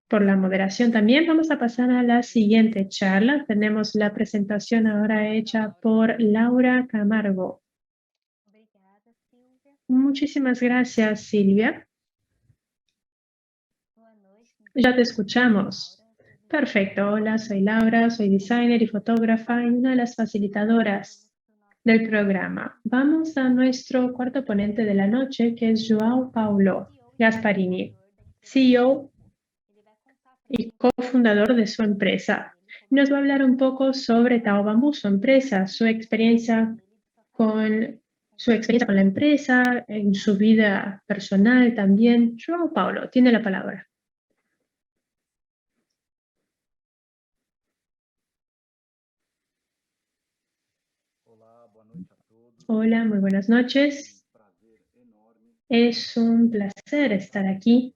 por la moderación también. Vamos a pasar a la siguiente charla. Tenemos la presentación ahora hecha por Laura Camargo. Muchísimas gracias, Silvia. Ya te escuchamos. Perfecto. Hola, soy Laura, soy designer y fotógrafa y una de las facilitadoras del programa. Vamos a nuestro cuarto ponente de la noche, que es João Paulo Gasparini, CEO y cofundador de su empresa. Nos va a hablar un poco sobre Tao Bambú, su empresa, su experiencia con la empresa, en su vida personal también. João Paulo, tiene la palabra. Hola, muy buenas noches. Es un placer estar aquí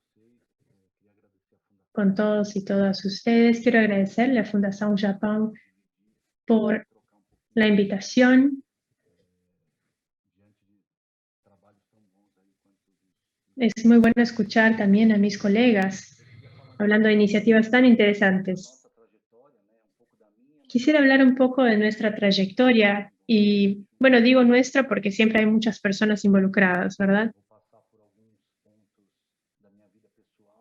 con todos y todas ustedes. Quiero agradecerle a Fundación Japón por la invitación. Es muy bueno escuchar también a mis colegas hablando de iniciativas tan interesantes. Quisiera hablar un poco de nuestra trayectoria y, bueno, digo nuestra porque siempre hay muchas personas involucradas, ¿verdad?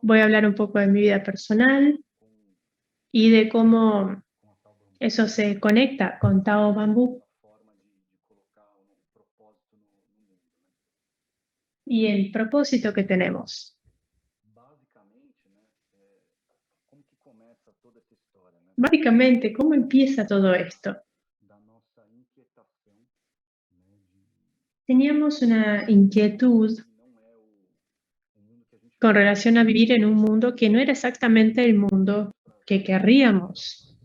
Voy a hablar un poco de mi vida personal y de cómo eso se conecta con Tao Bambú y el propósito que tenemos. Básicamente, ¿cómo empieza todo esto? Teníamos una inquietud con relación a vivir en un mundo que no era exactamente el mundo que querríamos,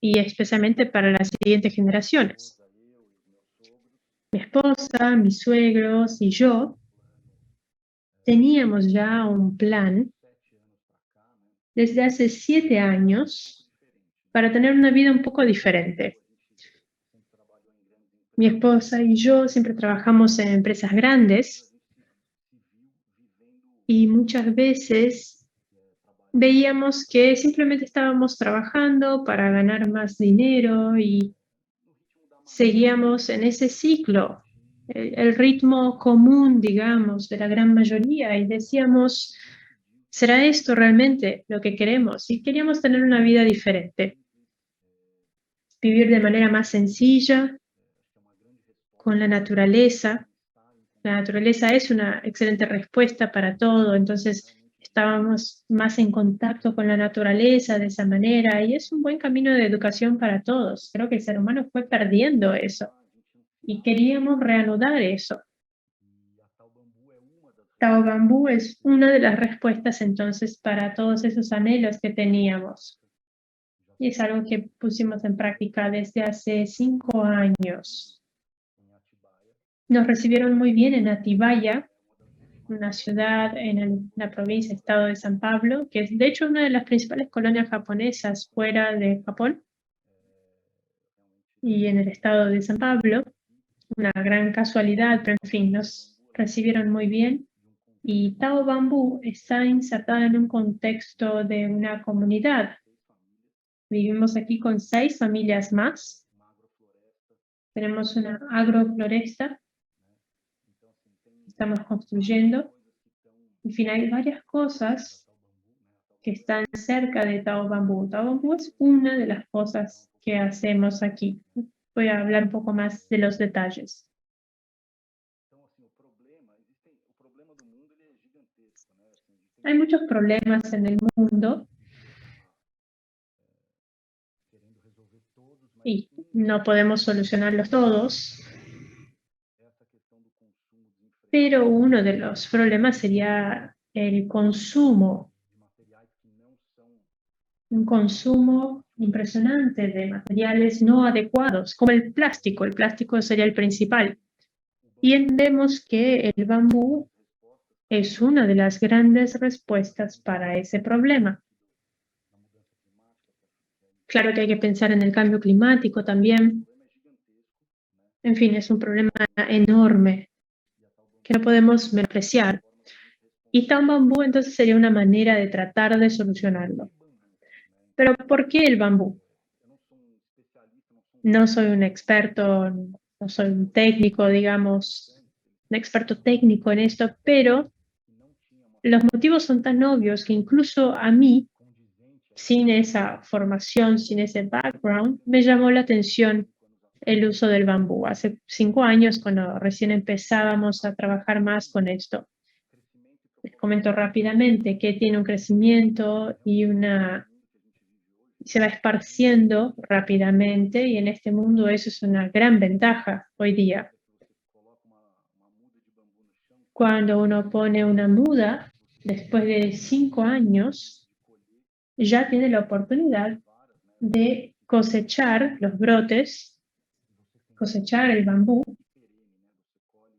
y especialmente para las siguientes generaciones. Mi esposa, mis suegros y yo teníamos ya un plan desde hace 7 años para tener una vida un poco diferente. Mi esposa y yo siempre trabajamos en empresas grandes y muchas veces veíamos que simplemente estábamos trabajando para ganar más dinero y seguíamos en ese ciclo, el ritmo común, digamos, de la gran mayoría, y decíamos, ¿será esto realmente lo que queremos? Y queríamos tener una vida diferente, vivir de manera más sencilla, con la naturaleza. La naturaleza es una excelente respuesta para todo, entonces estábamos más en contacto con la naturaleza de esa manera y es un buen camino de educación para todos. Creo que el ser humano fue perdiendo eso y queríamos reanudar eso. Tao Bambú es una de las respuestas entonces para todos esos anhelos que teníamos. Y es algo que pusimos en práctica desde hace 5 años. Nos recibieron muy bien en Atibaia, una ciudad en la provincia, estado de San Pablo, que es de hecho una de las principales colonias japonesas fuera de Japón. Y en el estado de San Pablo, una gran casualidad, pero en fin, nos recibieron muy bien. Y Tao Bambú está insertada en un contexto de una comunidad. Vivimos aquí con 6 familias más. Tenemos una agrofloresta. Estamos construyendo. En fin, hay varias cosas que están cerca de Tao Bambú. Tao Bambú es una de las cosas que hacemos aquí. Voy a hablar un poco más de los detalles. Hay muchos problemas en el mundo y no podemos solucionarlos todos, pero uno de los problemas sería el consumo, un consumo impresionante de materiales no adecuados, como el plástico. El plástico sería el principal. Y entendemos que el bambú es una de las grandes respuestas para ese problema. Claro que hay que pensar en el cambio climático también. En fin, es un problema enorme que no podemos menospreciar. Y está un bambú, entonces sería una manera de tratar de solucionarlo. Pero ¿por qué el bambú? No soy un experto, no soy un técnico, digamos, un experto técnico en esto, pero los motivos son tan obvios que incluso a mí, sin esa formación, sin ese background, me llamó la atención el uso del bambú. Hace 5 años, cuando recién empezábamos a trabajar más con esto. Les comento rápidamente que tiene un crecimiento y se va esparciendo rápidamente, y en este mundo eso es una gran ventaja hoy día. Cuando uno pone una muda, después de 5 años, ya tiene la oportunidad de cosechar los brotes, cosechar el bambú,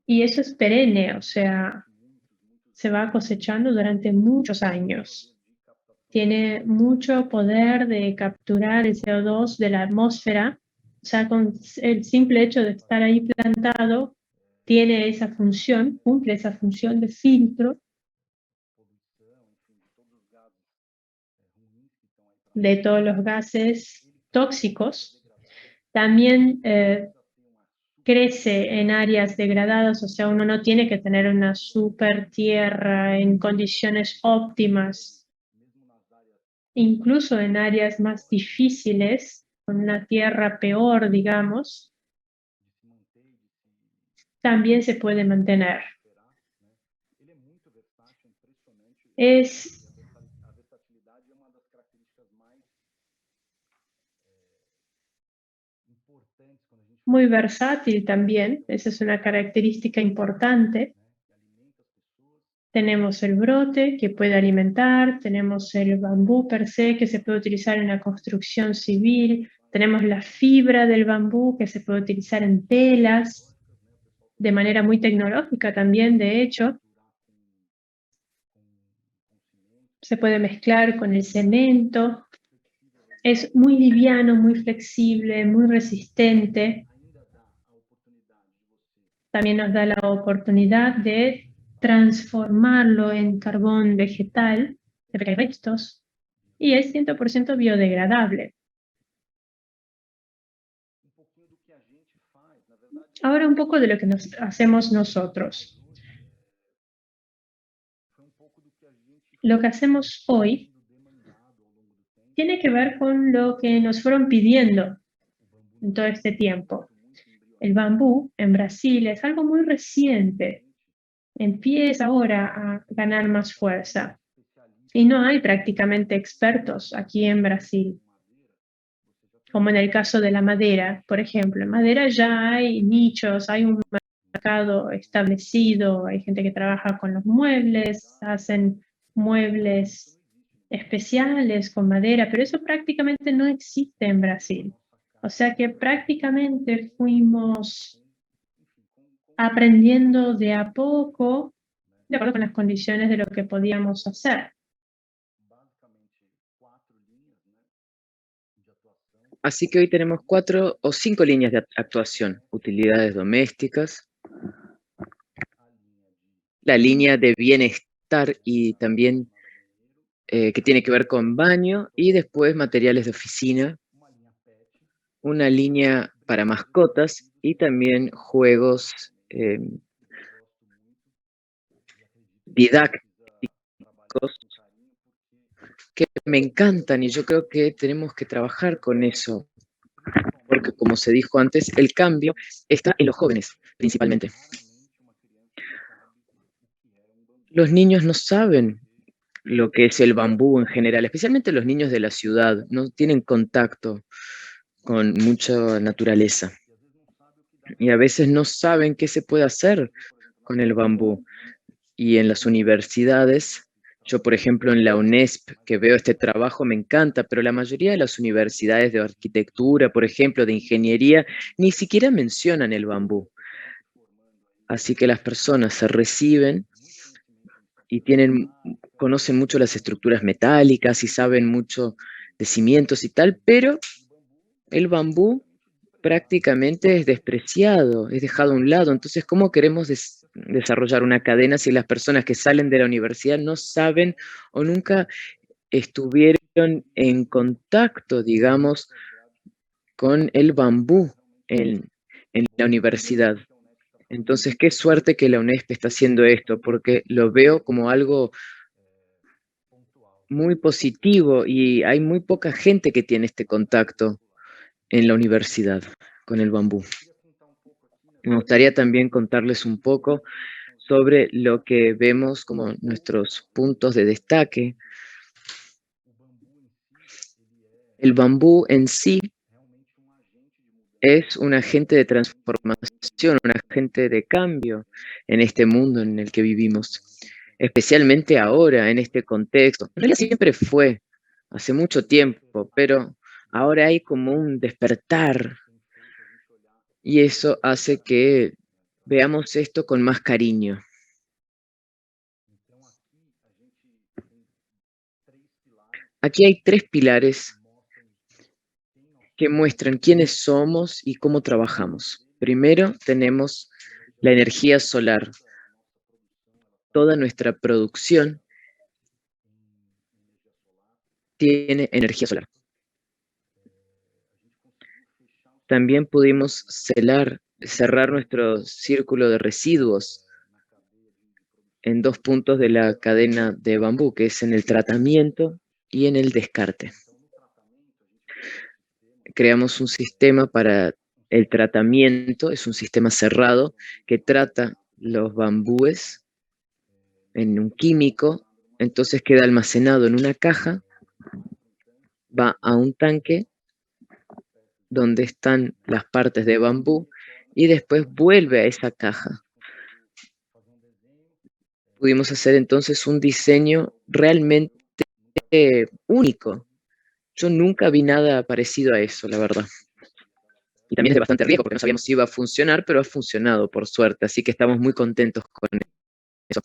y eso es perenne, o sea, se va cosechando durante muchos años. Tiene mucho poder de capturar el CO2 de la atmósfera, o sea, con el simple hecho de estar ahí plantado, tiene esa función, cumple esa función de filtro de todos los gases tóxicos. También crece en áreas degradadas, o sea, uno no tiene que tener una super tierra en condiciones óptimas, incluso en áreas más difíciles, con una tierra peor, digamos, también se puede mantener. Es muy versátil también, esa es una característica importante. Tenemos el brote que puede alimentar, tenemos el bambú per se que se puede utilizar en la construcción civil, tenemos la fibra del bambú que se puede utilizar en telas de manera muy tecnológica también, de hecho. Se puede mezclar con el cemento. Es muy liviano, muy flexible, muy resistente. También nos da la oportunidad de transformarlo en carbón vegetal, de restos, y es 100% biodegradable. Ahora un poco de lo que hacemos nosotros. Lo que hacemos hoy tiene que ver con lo que nos fueron pidiendo en todo este tiempo. El bambú en Brasil es algo muy reciente. Empieza ahora a ganar más fuerza. Y no hay prácticamente expertos aquí en Brasil, como en el caso de la madera, por ejemplo. En madera ya hay nichos, hay un mercado establecido, hay gente que trabaja con los muebles, hacen muebles especiales con madera, pero eso prácticamente no existe en Brasil. O sea que prácticamente fuimos aprendiendo de a poco, de acuerdo con las condiciones de lo que podíamos hacer. Así que hoy tenemos 4 o 5 líneas de actuación: utilidades domésticas, la línea de bienestar y también que tiene que ver con baño, y después materiales de oficina, una línea para mascotas y también juegos didácticos que me encantan, y yo creo que tenemos que trabajar con eso, porque como se dijo antes, el cambio está en los jóvenes principalmente. Los niños no saben lo que es el bambú en general, especialmente los niños de la ciudad, no tienen contacto con mucha naturaleza y a veces no saben qué se puede hacer con el bambú. Y en las universidades, yo por ejemplo en la UNESP, que veo este trabajo, me encanta, pero la mayoría de las universidades de arquitectura, por ejemplo, de ingeniería, ni siquiera mencionan el bambú. Así que las personas se reciben y conocen mucho las estructuras metálicas y saben mucho de cimientos y tal, pero el bambú prácticamente es despreciado, es dejado a un lado. Entonces, ¿cómo queremos desarrollar una cadena si las personas que salen de la universidad no saben o nunca estuvieron en contacto, digamos, con el bambú en la universidad? Entonces, qué suerte que la UNESP está haciendo esto, porque lo veo como algo muy positivo y hay muy poca gente que tiene este contacto en la universidad con el bambú. Me gustaría también contarles un poco sobre lo que vemos como nuestros puntos de destaque. El bambú en sí es un agente de transformación, un agente de cambio en este mundo en el que vivimos, especialmente ahora, en este contexto. En realidad siempre fue, hace mucho tiempo, pero ahora hay como un despertar y eso hace que veamos esto con más cariño. Aquí hay tres pilares que muestran quiénes somos y cómo trabajamos. Primero tenemos la energía solar. Toda nuestra producción tiene energía solar. También pudimos cerrar nuestro círculo de residuos en dos puntos de la cadena de bambú, que es en el tratamiento y en el descarte. Creamos un sistema para el tratamiento, es un sistema cerrado que trata los bambúes en un químico, entonces queda almacenado en una caja, va a un tanque donde están las partes de bambú y después vuelve a esa caja. Pudimos hacer entonces un diseño realmente único. Yo nunca vi nada parecido a eso, la verdad. Y también es de bastante riesgo porque no sabíamos si iba a funcionar, pero ha funcionado por suerte, así que estamos muy contentos con eso.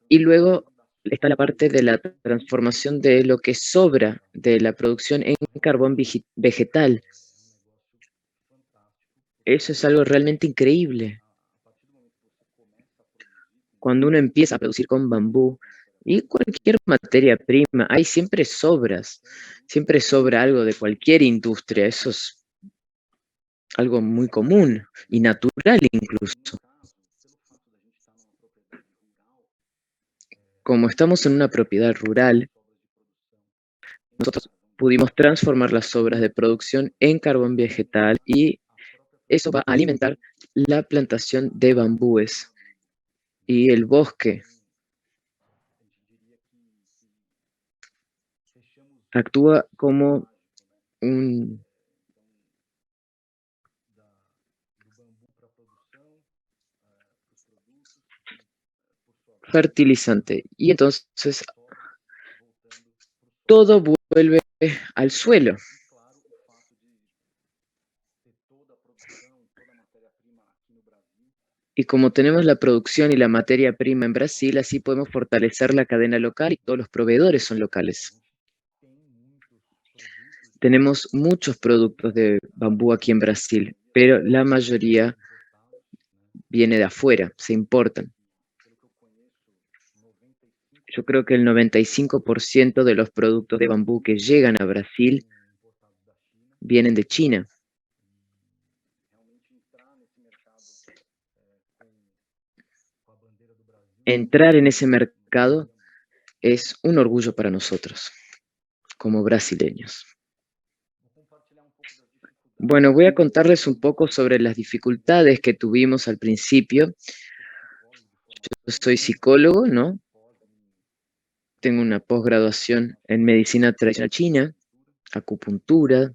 Y luego está la parte de la transformación de lo que sobra de la producción en carbón vegetal. Eso es algo realmente increíble. Cuando uno empieza a producir con bambú y cualquier materia prima, hay siempre sobras, siempre sobra algo de cualquier industria. Eso es algo muy común y natural incluso. Como estamos en una propiedad rural, nosotros pudimos transformar las sobras de producción en carbón vegetal y eso va a alimentar la plantación de bambúes y el bosque. Actúa como un fertilizante y entonces todo vuelve al suelo. Y como tenemos la producción y la materia prima en Brasil, así podemos fortalecer la cadena local y todos los proveedores son locales. Tenemos muchos productos de bambú aquí en Brasil, pero la mayoría viene de afuera, se importan. Yo creo que el 95% de los productos de bambú que llegan a Brasil vienen de China. Entrar en ese mercado es un orgullo para nosotros, como brasileños. Bueno, voy a contarles un poco sobre las dificultades que tuvimos al principio. Yo soy psicólogo, ¿no? Tengo una posgraduación en medicina tradicional china, acupuntura.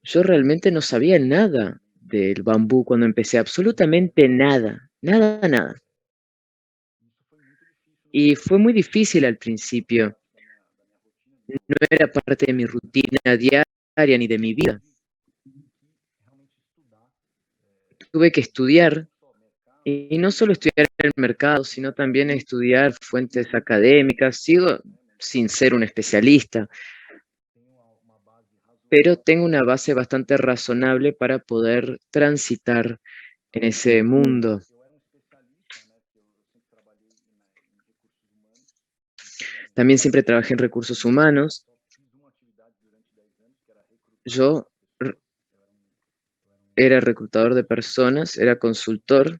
Yo realmente no sabía nada del bambú cuando empecé, absolutamente nada, nada, nada. Y fue muy difícil al principio. No era parte de mi rutina diaria ni de mi vida. Tuve que estudiar, y no solo estudiar el mercado, sino también estudiar fuentes académicas. Sigo sin ser un especialista, pero tengo una base bastante razonable para poder transitar en ese mundo. También siempre trabajé en recursos humanos. Yo era reclutador de personas, era consultor.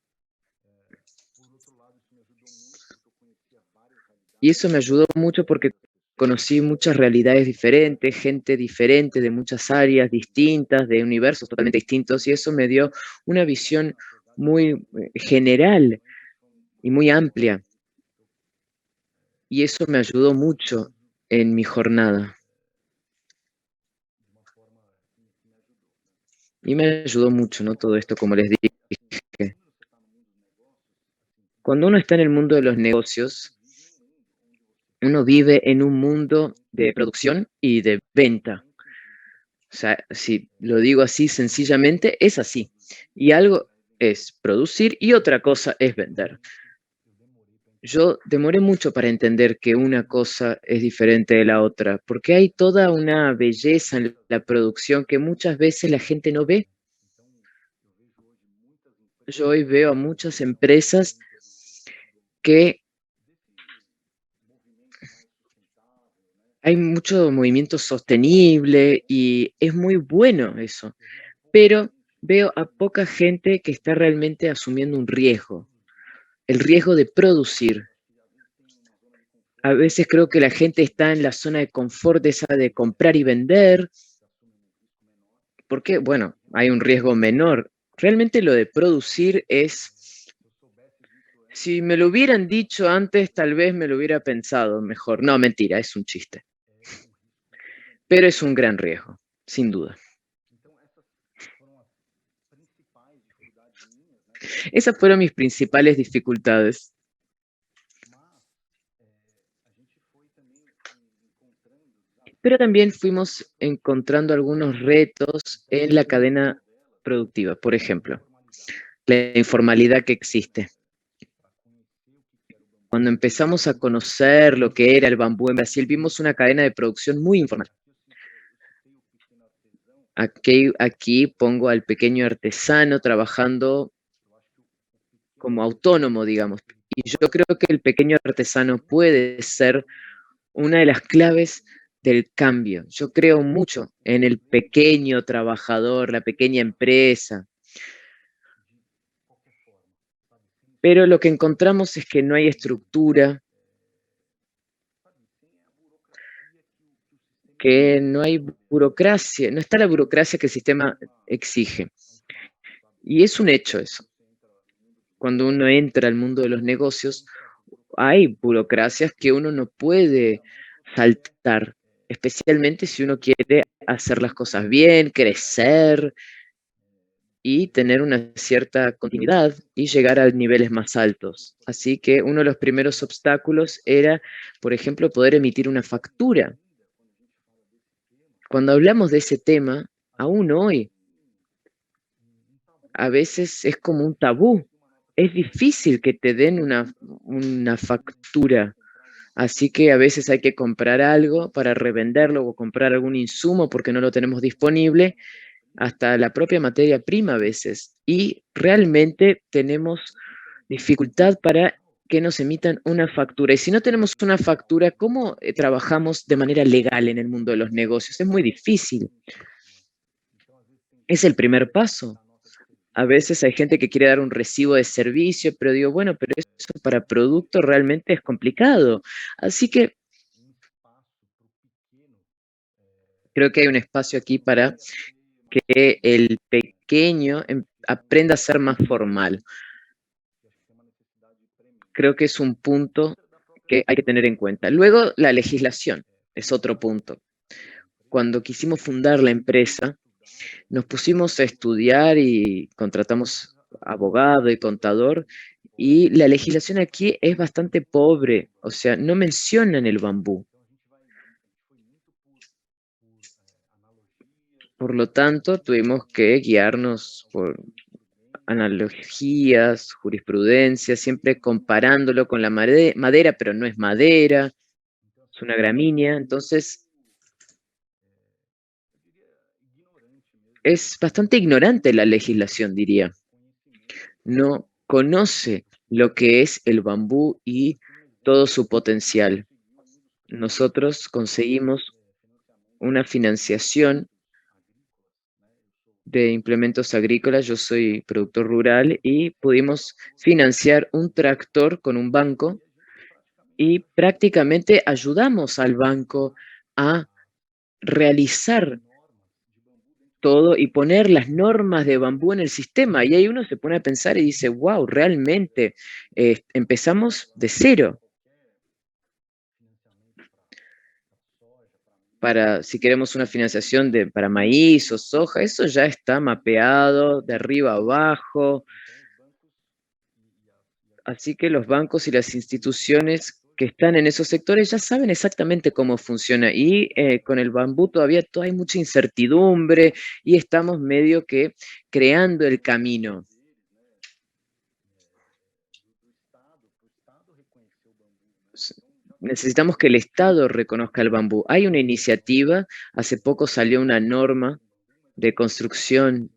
Y eso me ayudó mucho porque conocí muchas realidades diferentes, gente diferente de muchas áreas distintas, de universos totalmente distintos, y eso me dio una visión muy general y muy amplia. Y eso me ayudó mucho en mi jornada. Y me ayudó mucho, ¿no? Todo esto, como les dije. Cuando uno está en el mundo de los negocios, uno vive en un mundo de producción y de venta. O sea, si lo digo así sencillamente, es así. Y algo es producir y otra cosa es vender. Yo demoré mucho para entender que una cosa es diferente de la otra, porque hay toda una belleza en la producción que muchas veces la gente no ve. Yo hoy veo a muchas empresas que hay mucho movimiento sostenible y es muy bueno eso, pero veo a poca gente que está realmente asumiendo un riesgo, el riesgo de producir. A veces creo que la gente está en la zona de confort esa de comprar y vender, porque, bueno, hay un riesgo menor. Realmente lo de producir es, si me lo hubieran dicho antes, tal vez me lo hubiera pensado mejor. No, mentira, es un chiste. Pero es un gran riesgo, sin duda. Esas fueron mis principales dificultades. Pero también fuimos encontrando algunos retos en la cadena productiva. Por ejemplo, la informalidad que existe. Cuando empezamos a conocer lo que era el bambú en Brasil, vimos una cadena de producción muy informal. Aquí pongo al pequeño artesano trabajando como autónomo, digamos. Y yo creo que el pequeño artesano puede ser una de las claves del cambio. Yo creo mucho en el pequeño trabajador, la pequeña empresa. Pero lo que encontramos es que no hay estructura, que no hay burocracia, no está la burocracia que el sistema exige. Y es un hecho eso. Cuando uno entra al mundo de los negocios, hay burocracias que uno no puede saltar, especialmente si uno quiere hacer las cosas bien, crecer y tener una cierta continuidad y llegar a niveles más altos. Así que uno de los primeros obstáculos era, por ejemplo, poder emitir una factura. Cuando hablamos de ese tema, aún hoy, a veces es como un tabú. Es difícil que te den una factura. Así que a veces hay que comprar algo para revenderlo o comprar algún insumo porque no lo tenemos disponible, hasta la propia materia prima a veces. Y realmente tenemos dificultad para que nos emitan una factura. Y si no tenemos una factura, ¿cómo trabajamos de manera legal en el mundo de los negocios? Es muy difícil. Es el primer paso. A veces hay gente que quiere dar un recibo de servicio, pero digo, bueno, pero eso para producto realmente es complicado. Así que creo que hay un espacio aquí para que el pequeño aprenda a ser más formal. Creo que es un punto que hay que tener en cuenta. Luego, la legislación es otro punto. Cuando quisimos fundar la empresa, nos pusimos a estudiar y contratamos abogado y contador, y la legislación aquí es bastante pobre, o sea, no mencionan el bambú. Por lo tanto, tuvimos que guiarnos por analogías, jurisprudencia, siempre comparándolo con la madera, pero no es madera, es una gramínea. Entonces, es bastante ignorante la legislación, diría. No conoce lo que es el bambú y todo su potencial. Nosotros conseguimos una financiación de implementos agrícolas. Yo soy productor rural y pudimos financiar un tractor con un banco y prácticamente ayudamos al banco a realizar todo y poner las normas de bambú en el sistema. Y ahí uno se pone a pensar y dice, wow, realmente empezamos de cero. Para, si queremos una financiación para maíz o soja, eso ya está mapeado de arriba a abajo. Así que los bancos y las instituciones que están en esos sectores ya saben exactamente cómo funciona. Y con el bambú todavía hay mucha incertidumbre y estamos medio que creando el camino. Necesitamos que el Estado reconozca el bambú. Hay una iniciativa, hace poco salió una norma de construcción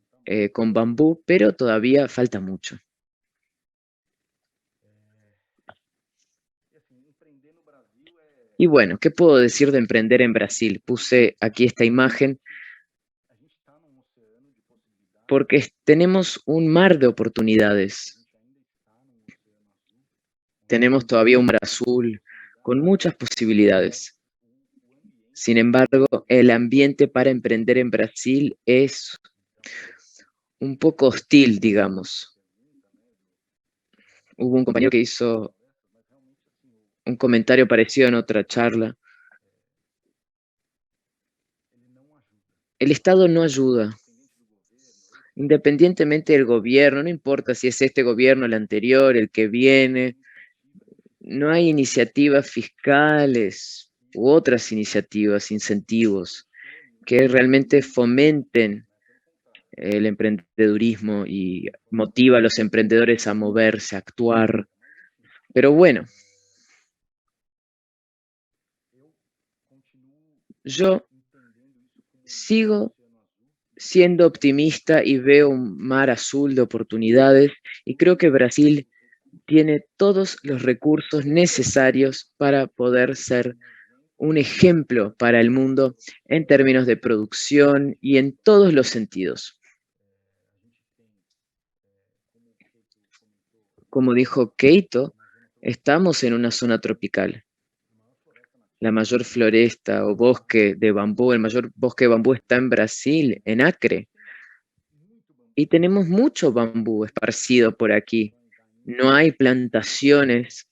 con bambú, pero todavía falta mucho. Y bueno, ¿qué puedo decir de emprender en Brasil? Puse aquí esta imagen porque tenemos un mar de oportunidades. Tenemos todavía un mar azul con muchas posibilidades. Sin embargo, el ambiente para emprender en Brasil es un poco hostil, digamos. Hubo un compañero que hizo un comentario parecido en otra charla. El Estado no ayuda. Independientemente del gobierno, no importa si es este gobierno, el anterior, el que viene, no hay iniciativas fiscales u otras iniciativas, incentivos, que realmente fomenten el emprendedurismo y motiva a los emprendedores a moverse, a actuar. Pero bueno, yo sigo siendo optimista y veo un mar azul de oportunidades y creo que Brasil tiene todos los recursos necesarios para poder ser un ejemplo para el mundo en términos de producción y en todos los sentidos. Como dijo Keito, estamos en una zona tropical. La mayor floresta o bosque de bambú, el mayor bosque de bambú está en Brasil, en Acre. Y tenemos mucho bambú esparcido por aquí. No hay plantaciones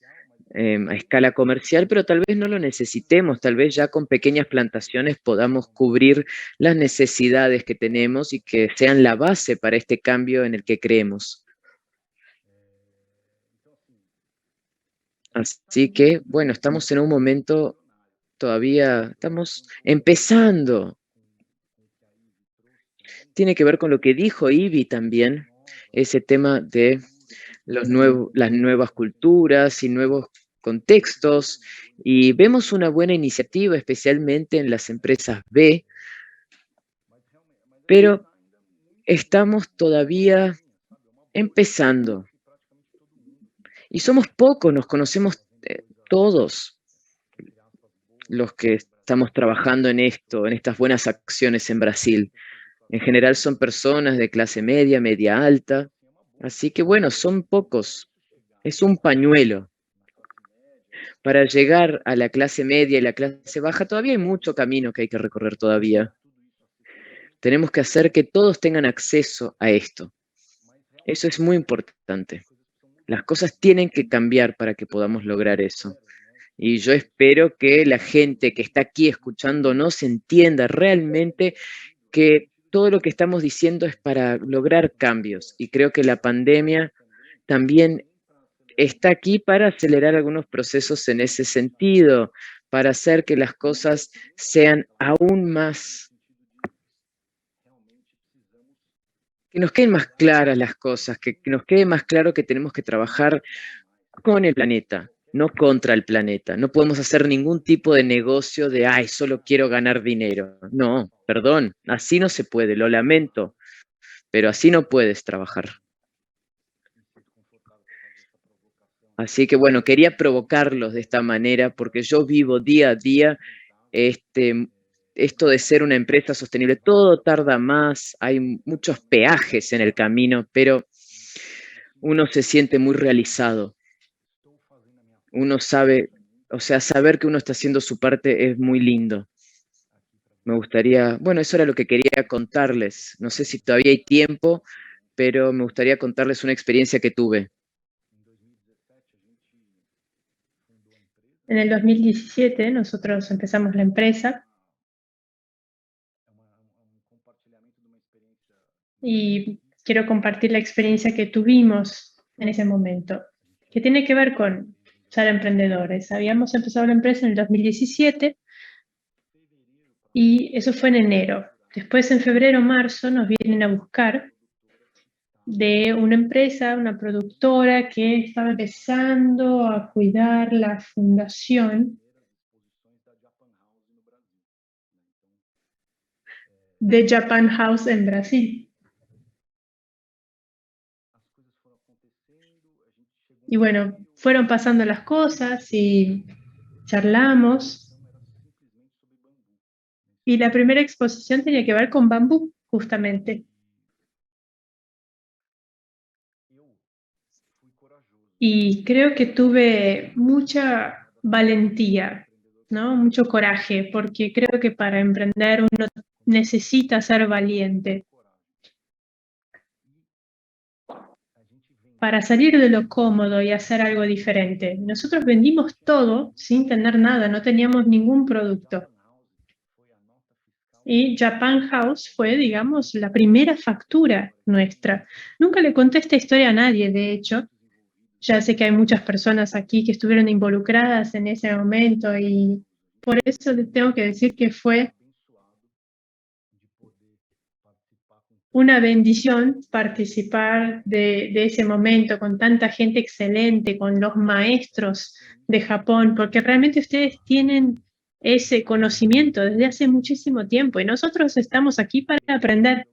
a escala comercial, pero tal vez no lo necesitemos, tal vez ya con pequeñas plantaciones podamos cubrir las necesidades que tenemos y que sean la base para este cambio en el que creemos. Así que, bueno, estamos en un momento todavía, estamos empezando. Tiene que ver con lo que dijo Ivy también, ese tema de las nuevas culturas y nuevos contextos, y vemos una buena iniciativa, especialmente en las empresas B, pero estamos todavía empezando. Y somos pocos, nos conocemos todos los que estamos trabajando en esto, en estas buenas acciones en Brasil. En general son personas de clase media, media alta, así que bueno, son pocos. Es un pañuelo. Para llegar a la clase media y la clase baja, todavía hay mucho camino que hay que recorrer todavía. Tenemos que hacer que todos tengan acceso a esto. Eso es muy importante. Las cosas tienen que cambiar para que podamos lograr eso. Y yo espero que la gente que está aquí escuchándonos entienda realmente que todo lo que estamos diciendo es para lograr cambios. Y creo que la pandemia también está aquí para acelerar algunos procesos en ese sentido, para hacer que las cosas sean aún más, que nos queden más claras las cosas, que nos quede más claro que tenemos que trabajar con el planeta, no contra el planeta. No podemos hacer ningún tipo de negocio de, ay, solo quiero ganar dinero. No, perdón, así no se puede, lo lamento, pero así no puedes trabajar. Así que bueno, quería provocarlos de esta manera porque yo vivo día a día esto de ser una empresa sostenible. Todo tarda más, hay muchos peajes en el camino, pero uno se siente muy realizado. Uno sabe, o sea, saber que uno está haciendo su parte es muy lindo. Me gustaría, bueno, eso era lo que quería contarles. No sé si todavía hay tiempo, pero me gustaría contarles una experiencia que tuve. En el 2017 nosotros empezamos la empresa y quiero compartir la experiencia que tuvimos en ese momento, que tiene que ver con ser emprendedores. Habíamos empezado la empresa en el 2017 y eso fue en enero. Después, en febrero, marzo, nos vienen a buscar de una empresa, una productora que estaba empezando a cuidar la fundación de Japan House en Brasil. Y bueno, fueron pasando las cosas y charlamos. Y la primera exposición tenía que ver con bambú, justamente. Y creo que tuve mucha valentía, ¿no? Mucho coraje, porque creo que para emprender uno necesita ser valiente. Para salir de lo cómodo y hacer algo diferente. Nosotros vendimos todo sin tener nada, no teníamos ningún producto. Y Japan House fue, digamos, la primera factura nuestra. Nunca le conté esta historia a nadie, de hecho. Ya sé que hay muchas personas aquí que estuvieron involucradas en ese momento y por eso les tengo que decir que fue una bendición participar de ese momento con tanta gente excelente, con los maestros de Japón, porque realmente ustedes tienen ese conocimiento desde hace muchísimo tiempo y nosotros estamos aquí para aprender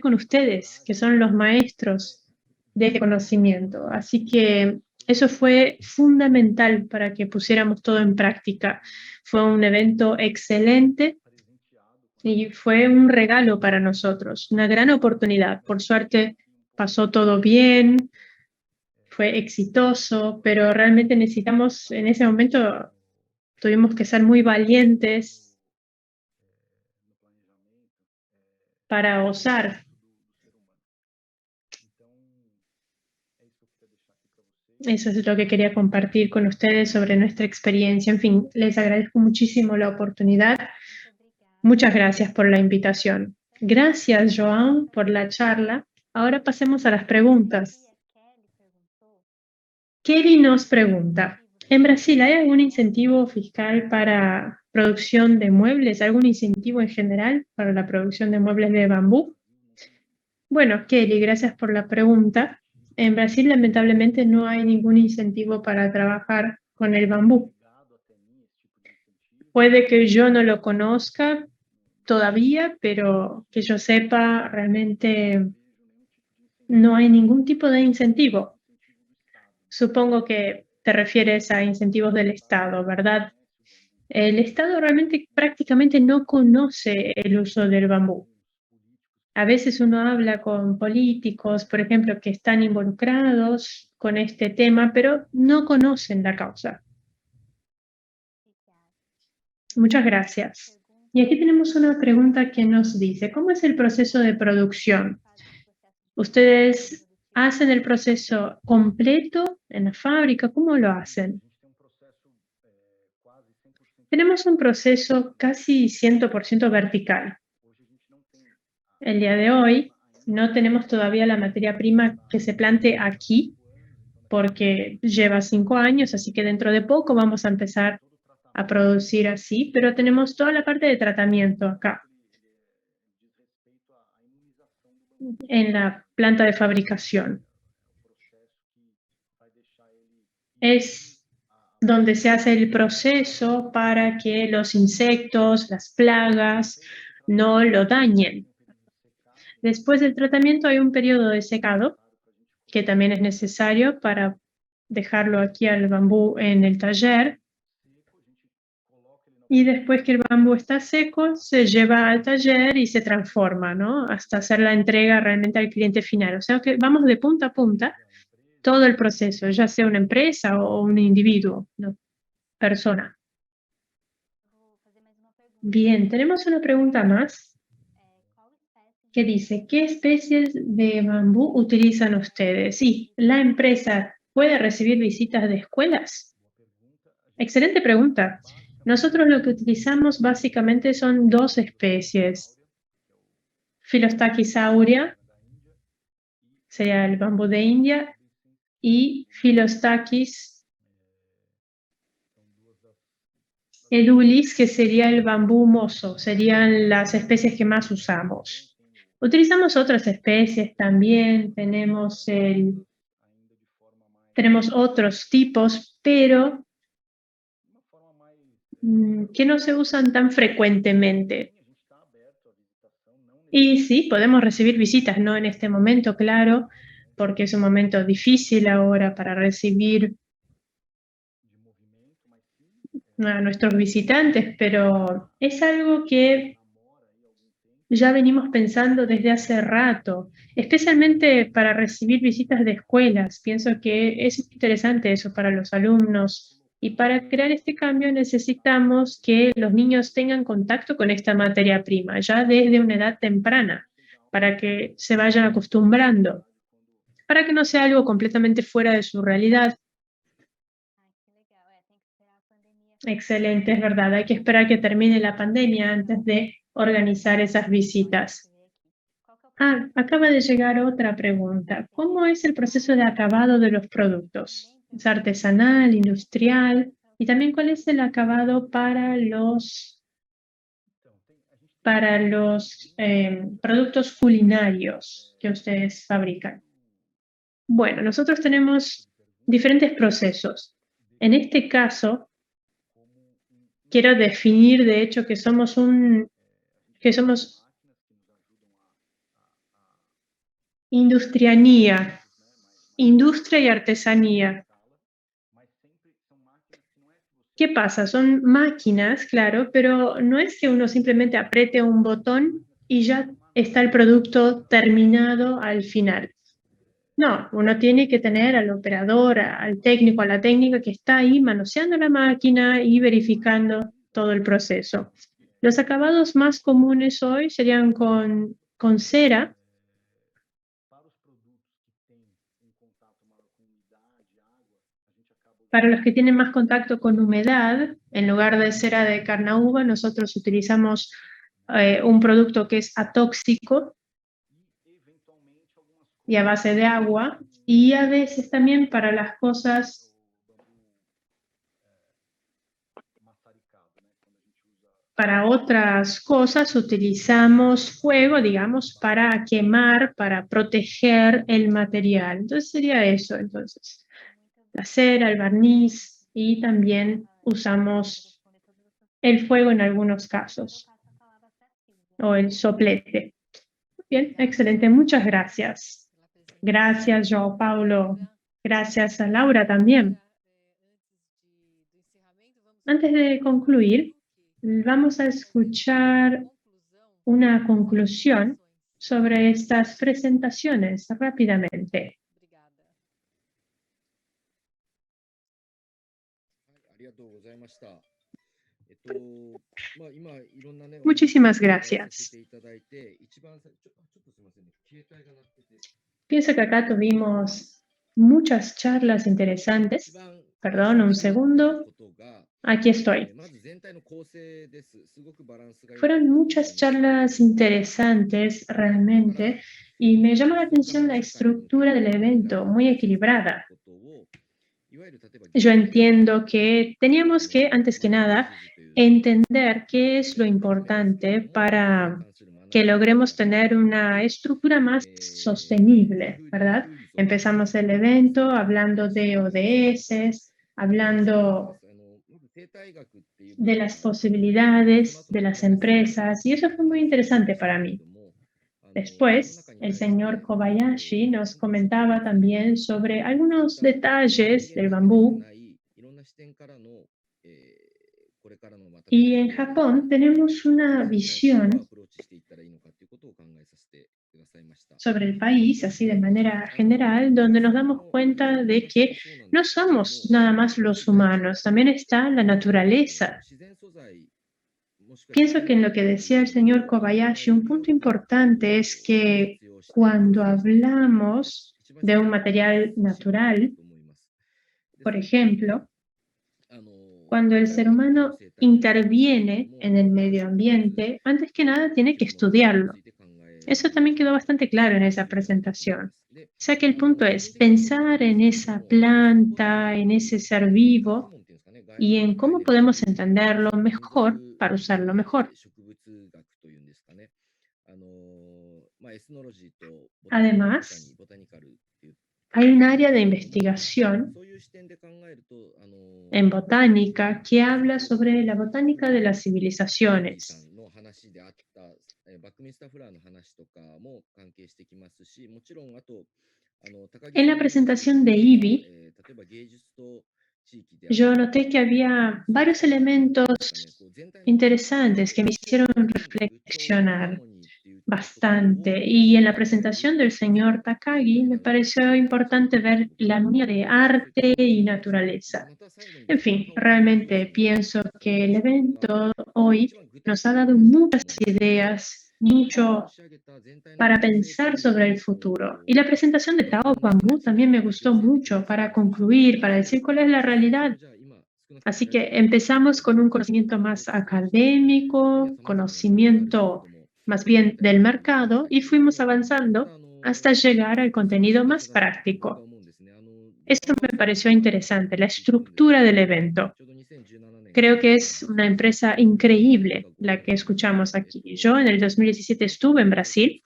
con ustedes, que son los maestros de este conocimiento. Así que eso fue fundamental para que pusiéramos todo en práctica. Fue un evento excelente y fue un regalo para nosotros, una gran oportunidad. Por suerte pasó todo bien, fue exitoso, pero realmente necesitamos, en ese momento tuvimos que ser muy valientes para osar. Eso es lo que quería compartir con ustedes sobre nuestra experiencia. En fin, les agradezco muchísimo la oportunidad. Muchas gracias por la invitación. Gracias, Joan, por la charla. Ahora pasemos a las preguntas. Kelly nos pregunta, ¿en Brasil hay algún incentivo fiscal para producción de muebles? ¿Algún incentivo en general para la producción de muebles de bambú? Bueno, Kelly, gracias por la pregunta. En Brasil, lamentablemente, no hay ningún incentivo para trabajar con el bambú. Puede que yo no lo conozca todavía, pero que yo sepa, realmente no hay ningún tipo de incentivo. Supongo que te refieres a incentivos del Estado, ¿verdad? El Estado realmente prácticamente no conoce el uso del bambú. A veces uno habla con políticos, por ejemplo, que están involucrados con este tema, pero no conocen la causa. Muchas gracias. Y aquí tenemos una pregunta que nos dice, ¿cómo es el proceso de producción? ¿Ustedes hacen el proceso completo en la fábrica? ¿Cómo lo hacen? Tenemos un proceso casi 100% vertical. El día de hoy no tenemos todavía la materia prima que se plante aquí porque lleva 5 años, así que dentro de poco vamos a empezar a producir así, pero tenemos toda la parte de tratamiento acá, en la planta de fabricación. es donde se hace el proceso para que los insectos, las plagas, no lo dañen. Después del tratamiento hay un periodo de secado que también es necesario para dejarlo aquí al bambú en el taller. Y después que el bambú está seco, se lleva al taller y se transforma, ¿no? Hasta hacer la entrega realmente al cliente final. O sea que vamos de punta a punta todo el proceso, ya sea una empresa o un individuo, ¿no? Persona. Bien, tenemos una pregunta más que dice, ¿qué especies de bambú utilizan ustedes? Sí, la empresa puede recibir visitas de escuelas. Excelente pregunta. Nosotros lo que utilizamos básicamente son dos especies. Philostachys aurea, sería el bambú de India, y Philostachys edulis, que sería el bambú mozo, serían las especies que más usamos. Utilizamos otras especies también, tenemos otros tipos, pero que no se usan tan frecuentemente. Y sí, podemos recibir visitas, no en este momento, claro, porque es un momento difícil ahora para recibir a nuestros visitantes, pero es algo que ya venimos pensando desde hace rato, especialmente para recibir visitas de escuelas. Pienso que es interesante eso para los alumnos y para crear este cambio necesitamos que los niños tengan contacto con esta materia prima ya desde una edad temprana, para que se vayan acostumbrando, para que no sea algo completamente fuera de su realidad. Excelente, es verdad. Hay que esperar que termine la pandemia antes de organizar esas visitas. Acaba de llegar otra pregunta. ¿Cómo es el proceso de acabado de los productos? ¿Es artesanal, industrial? Y también, ¿cuál es el acabado para los productos culinarios que ustedes fabrican? Bueno, nosotros tenemos diferentes procesos. En este caso, quiero definir, de hecho, que somos industrianía, industria y artesanía. ¿Qué pasa? Son máquinas, claro, pero no es que uno simplemente apriete un botón y ya está el producto terminado al final. No, uno tiene que tener al operador, al técnico, a la técnica que está ahí manoseando la máquina y verificando todo el proceso. Los acabados más comunes hoy serían con cera. Para los que tienen más contacto con humedad, en lugar de cera de carnauba, nosotros utilizamos un producto que es atóxico y a base de agua, y a veces también para las cosas, para otras cosas utilizamos fuego, digamos, para quemar, para proteger el material. Entonces sería eso, entonces, la cera, el barniz, y también usamos el fuego en algunos casos, o el soplete. Bien, excelente, muchas gracias. Gracias, João Paulo. Gracias a Laura también. Antes de concluir, vamos a escuchar una conclusión sobre estas presentaciones rápidamente. Muchísimas gracias. Pienso que acá tuvimos muchas charlas interesantes. Perdón, un segundo. Aquí estoy. Fueron muchas charlas interesantes realmente y me llama la atención la estructura del evento, muy equilibrada. Yo entiendo que teníamos que, antes que nada, entender qué es lo importante para que logremos tener una estructura más sostenible, ¿verdad? Empezamos el evento hablando de ODS, hablando de las posibilidades de las empresas, y eso fue muy interesante para mí. Después, el señor Kobayashi nos comentaba también sobre algunos detalles del bambú. Y en Japón tenemos una visión sobre el país, así de manera general, donde nos damos cuenta de que no somos nada más los humanos, también está la naturaleza. Pienso que en lo que decía el señor Kobayashi, un punto importante es que cuando hablamos de un material natural, por ejemplo, cuando el ser humano interviene en el medio ambiente, antes que nada tiene que estudiarlo. Eso también quedó bastante claro en esa presentación. O sea que el punto es pensar en esa planta, en ese ser vivo y en cómo podemos entenderlo mejor para usarlo mejor. Además, hay un área de investigación en botánica que habla sobre la botánica de las civilizaciones. En la presentación de Ivy, yo noté que había varios elementos interesantes que me hicieron reflexionar bastante. Y en la presentación del señor Takagi me pareció importante ver la línea de arte y naturaleza. En fin, realmente pienso que el evento hoy nos ha dado muchas ideas, mucho para pensar sobre el futuro. Y la presentación de Tao Bambú también me gustó mucho para concluir, para decir cuál es la realidad. Así que empezamos con un conocimiento más académico, conocimiento más bien del mercado, y fuimos avanzando hasta llegar al contenido más práctico. Esto me pareció interesante, la estructura del evento. Creo que es una empresa increíble la que escuchamos aquí. Yo en el 2017 estuve en Brasil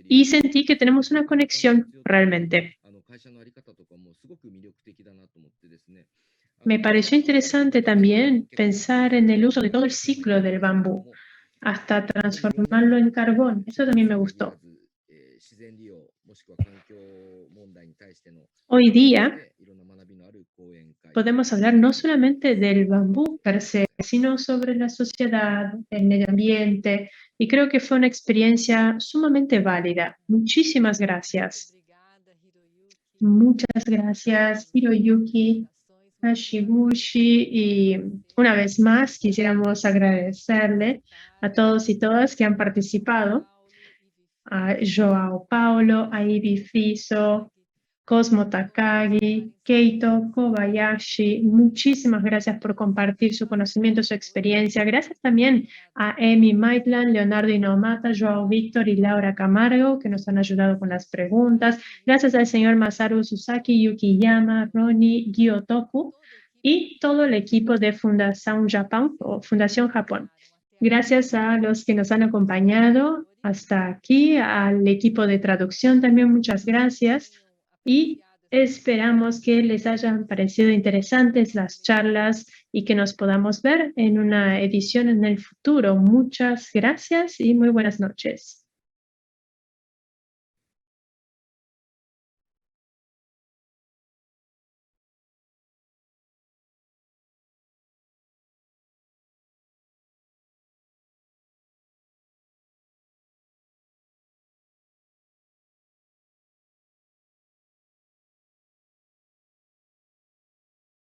y sentí que tenemos una conexión realmente. Me pareció interesante también pensar en el uso de todo el ciclo del bambú hasta transformarlo en carbón. Eso también me gustó. Hoy día podemos hablar no solamente del bambú per se, sino sobre la sociedad, el medio ambiente, y creo que fue una experiencia sumamente válida. Muchísimas gracias. Muchas gracias, Hiroyuki Hashibushi. Y una vez más quisiéramos agradecerle a todos y todas que han participado, a Joao Paulo, a Ivy Fiso, Cosmo Takagi, Keito Kobayashi. Muchísimas gracias por compartir su conocimiento, su experiencia. Gracias también a Emi Maitland, Leonardo Inomata, Joao Víctor y Laura Camargo, que nos han ayudado con las preguntas. Gracias al señor Masaru Susaki, Yuki Yama, Ronnie Gyotoku y todo el equipo de Fundación Japón o Fundación Japón. Gracias a los que nos han acompañado hasta aquí, al equipo de traducción también muchas gracias. Y esperamos que les hayan parecido interesantes las charlas y que nos podamos ver en una edición en el futuro. Muchas gracias y muy buenas noches.